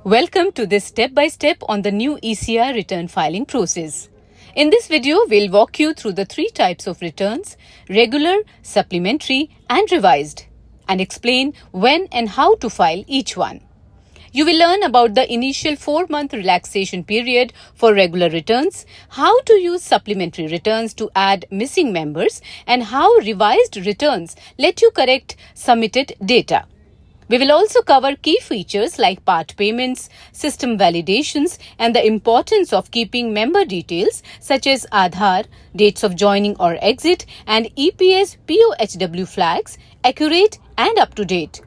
Welcome to this step-by-step on the new ECR return filing process. In this video, we'll walk you through the three types of returns: regular, supplementary, and revised, and explain when and how to file each one. You will learn about the initial 4-month relaxation period for regular returns, how to use supplementary returns to add missing members, and how revised returns let you correct submitted data. We will also cover key features like part payments, system validations, and the importance of keeping member details such as Aadhaar, dates of joining or exit, and EPS POHW flags accurate and up to date.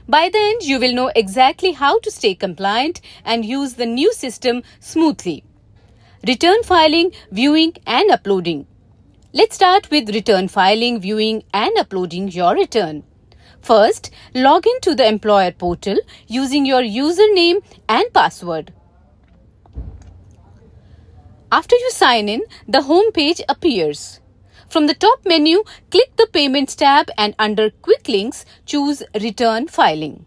By the end, you will know exactly how to stay compliant and use the new system smoothly. Return filing, viewing, and uploading. Let's start with return filing, viewing, and uploading your return. First, log in to the employer portal using your username and password. After you sign in, the home page appears. From the top menu, click the Payments tab and under Quick Links, choose Return Filing.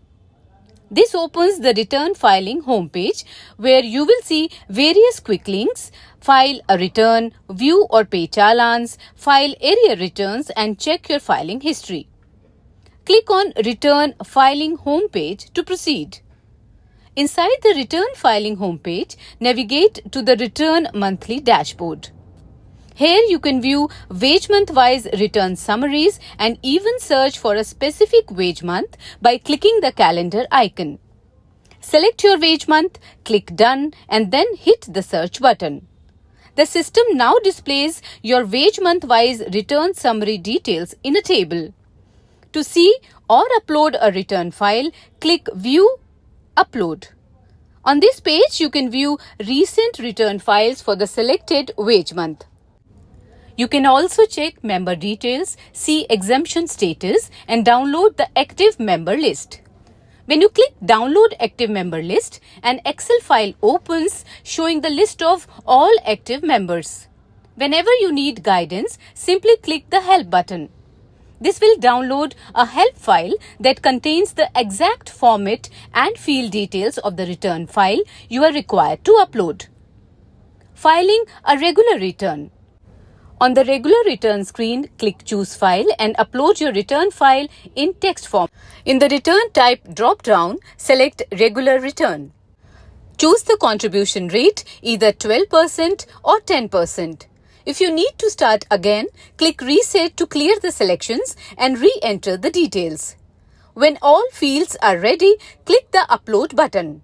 This opens the Return Filing homepage where you will see various quick links: file a return, view or pay challans, file area returns, and check your filing history. Click on Return Filing homepage to proceed. Inside the Return Filing homepage, navigate to the Return Monthly dashboard. Here you can view wage month-wise return summaries and even search for a specific wage month by clicking the calendar icon. Select your wage month, click Done, and then hit the search button. The system now displays your wage month-wise return summary details in a table. To see or upload a return file, click View, Upload. On this page, you can view recent return files for the selected wage month. You can also check member details, see exemption status, and download the active member list. When you click Download Active Member List, an Excel file opens showing the list of all active members. Whenever you need guidance, simply click the Help button. This will download a help file that contains the exact format and field details of the return file you are required to upload. Filing a regular return. On the regular return screen, click Choose File and upload your return file in text form. In the Return Type drop-down, select Regular Return. Choose the contribution rate, either 12% or 10%. If you need to start again, click Reset to clear the selections and re-enter the details. When all fields are ready, click the Upload button.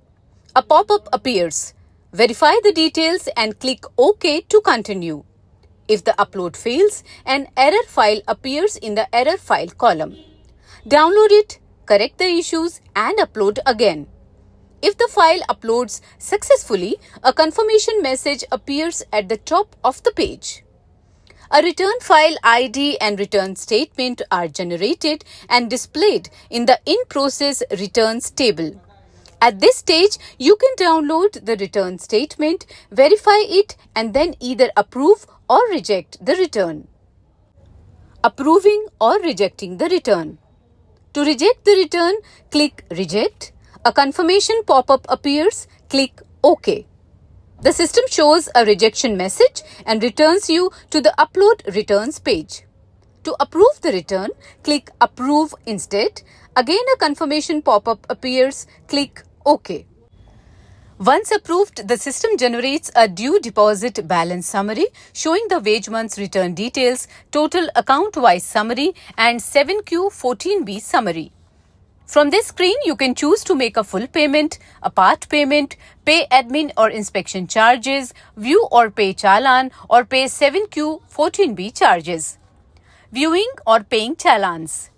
A pop-up appears. Verify the details and click OK to continue. If the upload fails, an error file appears in the Error File column. Download it, correct the issues, and upload again. If the file uploads successfully, a confirmation message appears at the top of the page. A return file ID and return statement are generated and displayed in the In-Process Returns table. At this stage, you can download the return statement, verify it, and then either approve or reject the return. Approving or rejecting the return. To reject the return, click Reject. A confirmation pop-up appears, click OK. The system shows a rejection message and returns you to the Upload Returns page. To approve the return, click Approve instead. Again, a confirmation pop-up appears, click OK. Once approved, the system generates a due deposit balance summary showing the wage month's return details, total account-wise summary, and 7Q14B summary. From this screen, you can choose to make a full payment, a part payment, pay admin or inspection charges, view or pay challan, or pay 7Q14B charges. Viewing or paying challans.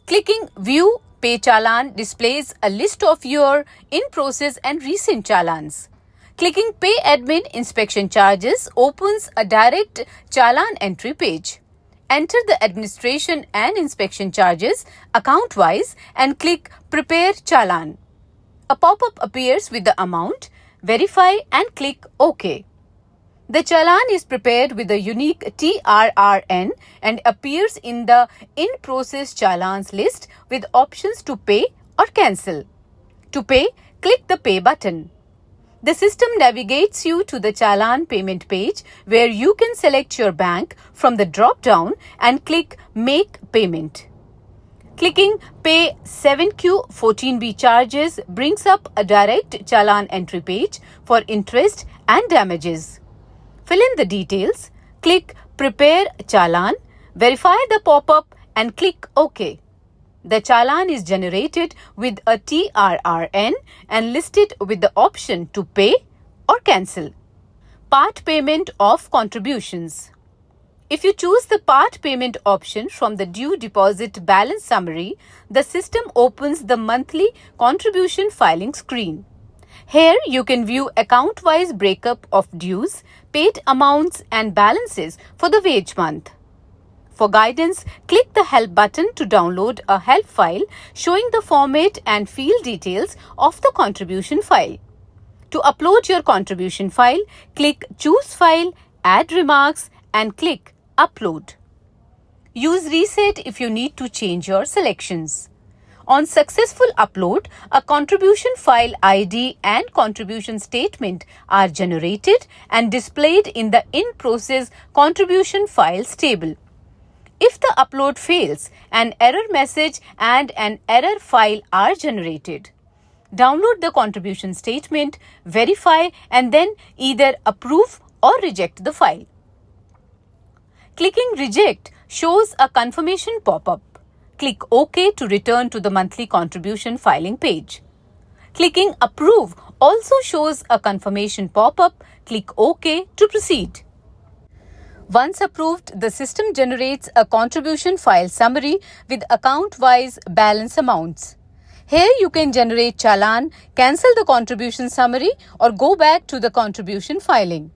Clicking View Pay Challan displays a list of your in-process and recent challans. Clicking Pay Admin Inspection Charges opens a direct challan entry page. Enter the administration and inspection charges account-wise and click Prepare Challan. A pop-up appears with the amount. Verify and click OK. The challan is prepared with a unique TRRN and appears in the In-Process Challans list with options to pay or cancel. To pay, click the Pay button. The system navigates you to the Challan payment page where you can select your bank from the drop-down and click Make Payment. Clicking Pay 7Q14B charges brings up a direct Challan entry page for interest and damages. Fill in the details, click Prepare Challan, verify the pop-up and click OK. The Challan is generated with a TRRN and listed with the option to pay or cancel. Part payment of contributions. If you choose the part payment option from the due deposit balance summary, the system opens the monthly contribution filing screen. Here you can view account-wise breakup of dues, paid amounts and balances for the wage month. For guidance, click the Help button to download a help file showing the format and field details of the contribution file. To upload your contribution file, click Choose File, Add Remarks and click Upload. Use Reset if you need to change your selections. On successful upload, a contribution file ID and contribution statement are generated and displayed in the In-Process Contribution Files table. If the upload fails, an error message and an error file are generated. Download the contribution statement, verify and then either approve or reject the file. Clicking Reject shows a confirmation pop-up. Click OK to return to the monthly contribution filing page. Clicking Approve also shows a confirmation pop-up. Click OK to proceed. Once approved, the system generates a contribution file summary with account-wise balance amounts. Here you can generate Challan, cancel the contribution summary or go back to the contribution filing.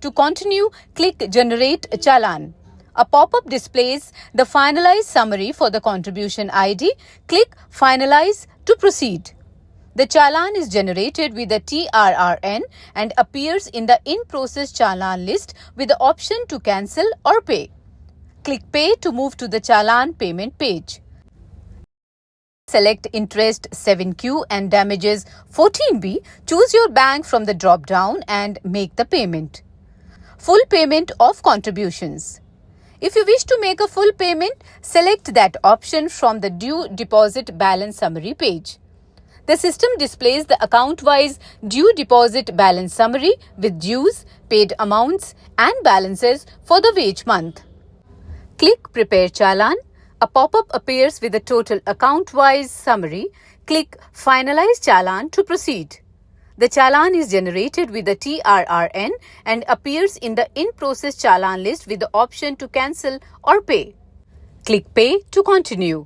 To continue, click Generate Challan. A pop-up displays the finalized summary for the contribution ID. Click Finalize to proceed. The Challan is generated with a TRRN and appears in the In-Process Challan list with the option to cancel or pay. Click Pay to move to the Challan payment page. Select Interest 7Q and Damages 14B. Choose your bank from the drop-down and make the payment. Full payment of contributions. If you wish to make a full payment, select that option from the Due Deposit Balance Summary page. The system displays the account-wise due deposit balance summary with dues, paid amounts and balances for the wage month. Click Prepare Challan. A pop-up appears with the total account-wise summary. Click Finalize Challan to proceed. The Challan is generated with the TRRN and appears in the In-Process Challan list with the option to cancel or pay. Click Pay to continue.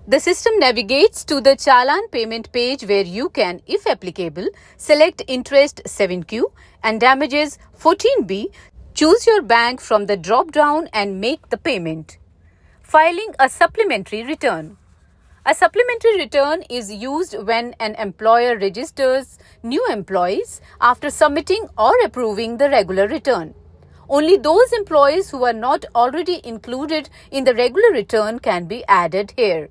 The system navigates to the Challan payment page where you can, if applicable, select Interest 7Q and Damages 14B. Choose your bank from the drop-down and make the payment. Filing a supplementary return. A supplementary return is used when an employer registers new employees after submitting or approving the regular return. Only those employees who are not already included in the regular return can be added here.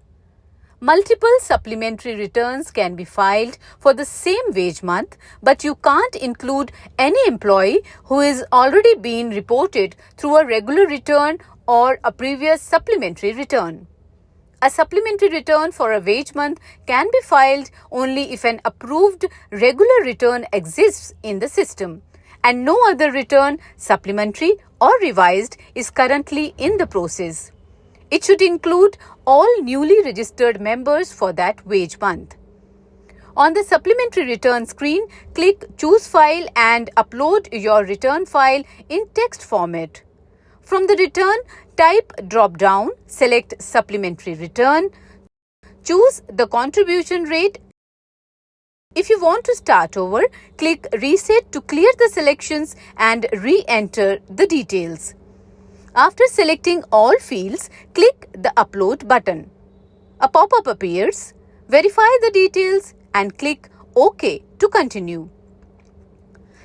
Multiple supplementary returns can be filed for the same wage month, but you can't include any employee who is already been reported through a regular return or a previous supplementary return. A supplementary return for a wage month can be filed only if an approved regular return exists in the system and no other return, supplementary or revised, is currently in the process. It should include all newly registered members for that wage month. On the supplementary return screen, click Choose File and upload your return file in text format. From the return, type drop-down, select Supplementary Return, choose the contribution rate. If you want to start over, click Reset to clear the selections and re-enter the details. After selecting all fields, click the Upload button. A pop-up appears. Verify the details and click OK to continue.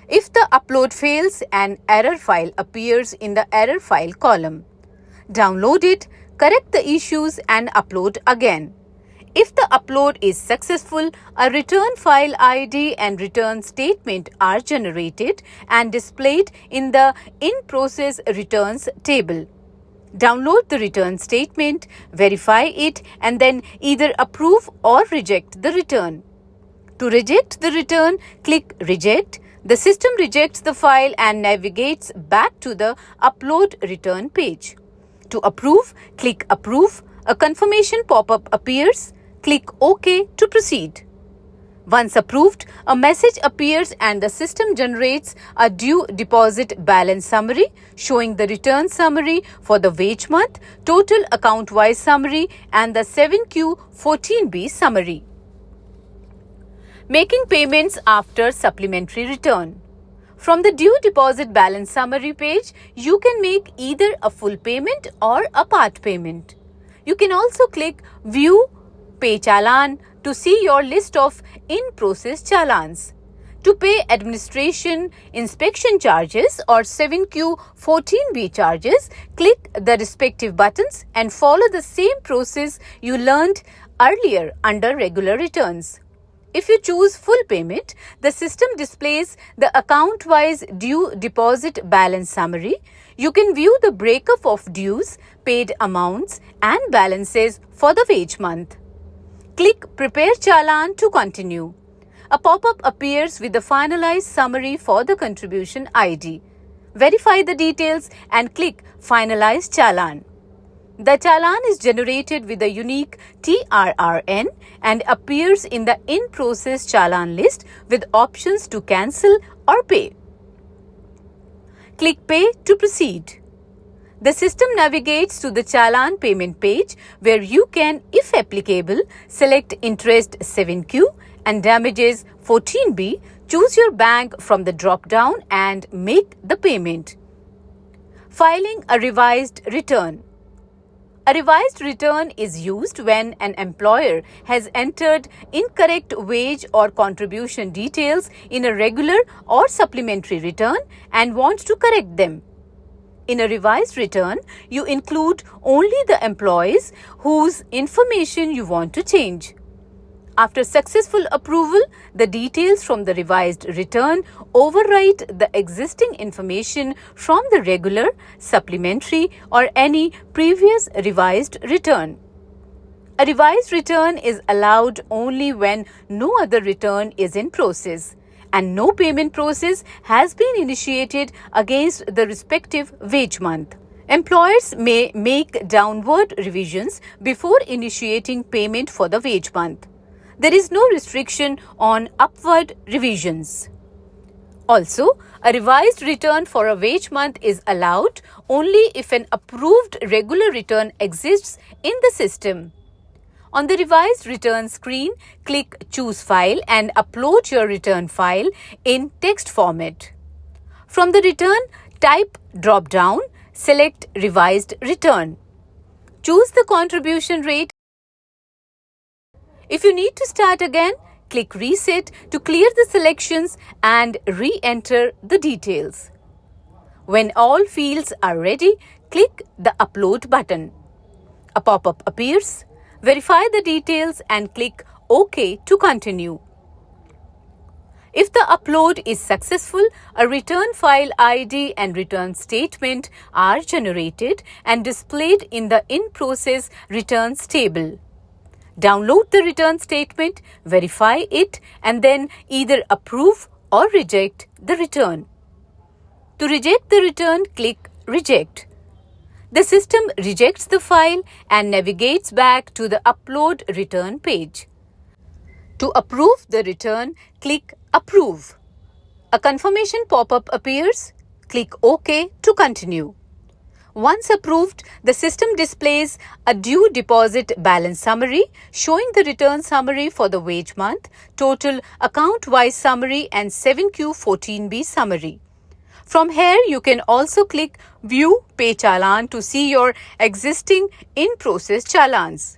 If the upload fails, an error file appears in the Error File column. Download it, correct the issues and upload again. If the upload is successful, a return file ID and return statement are generated and displayed in the in-process returns table. Download the return statement, verify it, and then either approve or reject the return. To reject the return, click Reject. The system rejects the file and navigates back to the Upload Return page. To approve, click Approve. A confirmation pop-up appears. Click OK to proceed. Once approved, a message appears and the system generates a due deposit balance summary showing the return summary for the wage month, total account-wise summary, and the 7Q14B summary. Making payments after supplementary return. From the due deposit balance summary page, you can make either a full payment or a part payment. You can also click View Pay Challan to see your list of in-process challans. To pay administration, inspection charges or 7Q14B charges, click the respective buttons and follow the same process you learned earlier under regular returns. If you choose full payment, the system displays the account-wise due deposit balance summary. You can view the breakup of dues, paid amounts, and balances for the wage month. Click Prepare Challan to continue. A pop-up appears with the finalized summary for the contribution ID. Verify the details and click Finalize Challan. The challan is generated with a unique TRRN and appears in the in-process challan list with options to cancel or pay. Click Pay to proceed. The system navigates to the challan payment page where you can, if applicable, select interest 7Q and damages 14B, choose your bank from the drop-down and make the payment. Filing a revised return. A revised return is used when an employer has entered incorrect wage or contribution details in a regular or supplementary return and wants to correct them. In a revised return, you include only the employees whose information you want to change. After successful approval, the details from the revised return overwrite the existing information from the regular, supplementary, or any previous revised return. A revised return is allowed only when no other return is in process and no payment process has been initiated against the respective wage month. Employers may make downward revisions before initiating payment for the wage month. There is no restriction on upward revisions. Also, a revised return for a wage month is allowed only if an approved regular return exists in the system. On the revised return screen, click Choose File and upload your return file in text format. From the Return Type drop-down, select Revised Return. Choose the contribution rate. If you need to start again, click Reset to clear the selections and re-enter the details. When all fields are ready, click the Upload button. A pop-up appears. Verify the details and click OK to continue. If the upload is successful, a return file ID and return statement are generated and displayed in the in-process returns table. Download the return statement, verify it, and then either approve or reject the return. To reject the return, click Reject. The system rejects the file and navigates back to the Upload Return page. To approve the return, click Approve. A confirmation pop-up appears. Click OK to continue. Once approved, the system displays a due deposit balance summary showing the return summary for the wage month, total account-wise summary, and 7Q14B summary. From here, you can also click View Pay Challan to see your existing in-process challans.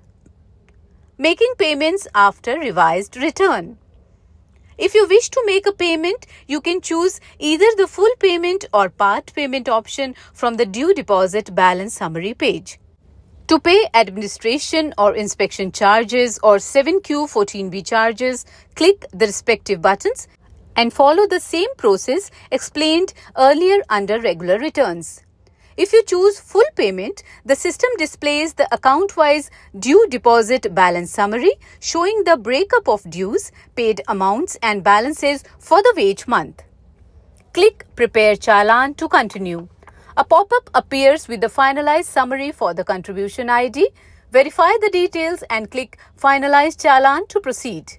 Making payments after revised return. If you wish to make a payment, you can choose either the full payment or part payment option from the due deposit balance summary page. To pay administration or inspection charges or 7Q 14B charges, click the respective buttons and follow the same process explained earlier under regular returns. If you choose full payment, the system displays the account-wise due deposit balance summary showing the breakup of dues, paid amounts and balances for the wage month. Click Prepare Challan to continue. A pop-up appears with the finalized summary for the contribution ID. Verify the details and click Finalize Challan to proceed.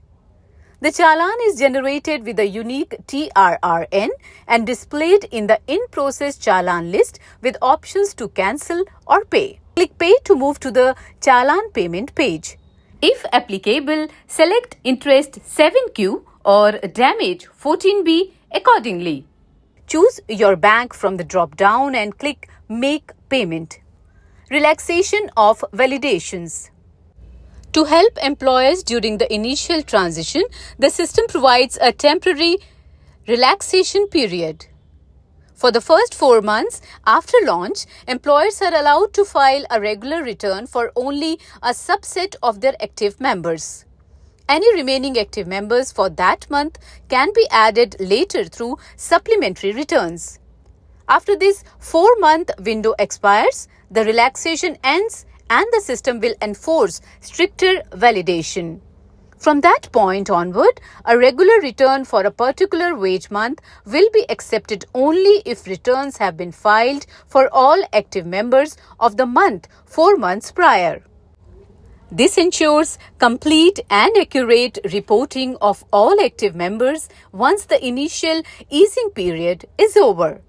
The challan is generated with a unique TRRN and displayed in the in-process challan list with options to cancel or pay. Click Pay to move to the challan payment page. If applicable, select Interest 7Q or Damage 14B accordingly. Choose your bank from the drop-down and click Make Payment. Relaxation of validations. To help employers during the initial transition, the system provides a temporary relaxation period. For the first 4 months after launch, employers are allowed to file a regular return for only a subset of their active members. Any remaining active members for that month can be added later through supplementary returns. After this 4-month window expires, the relaxation ends and the system will enforce stricter validation. From that point onward, a regular return for a particular wage month will be accepted only if returns have been filed for all active members of the month 4 months prior. This ensures complete and accurate reporting of all active members once the initial easing period is over.